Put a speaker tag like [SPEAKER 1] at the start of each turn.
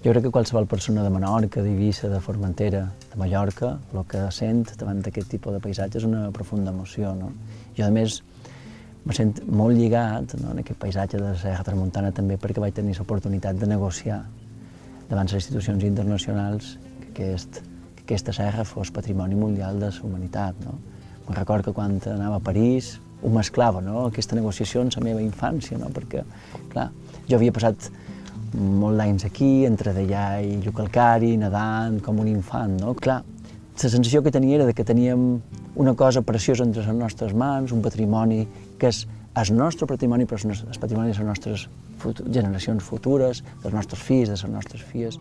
[SPEAKER 1] Jo crec que qualsevol persona de Menorca, d'Eivissa, de Formentera, de Mallorca, el que sent davant d'aquest tipus de paisatge és una profunda emoció, no? Jo, a més, me sent molt lligat, no, en aquest paisatge de la Serra Tramuntana també perquè vaig tenir l'oportunitat de negociar davant les institucions internacionals que aquesta serra fos patrimoni mundial de la humanitat, no? Me'n recordo que quan anava a París ho mesclava, no?, aquesta negociació en la meva infància, no?, perquè, clar, jo havia passat molts anys aquí, entre Deià i Llucalcari, nedant com un infant, no? Clar, la sensació que tenia era que teníem una cosa preciosa entre les nostres mans, un patrimoni que és el nostre patrimoni, però és el patrimoni de les nostres generacions futures, dels nostres fills, de les nostres filles.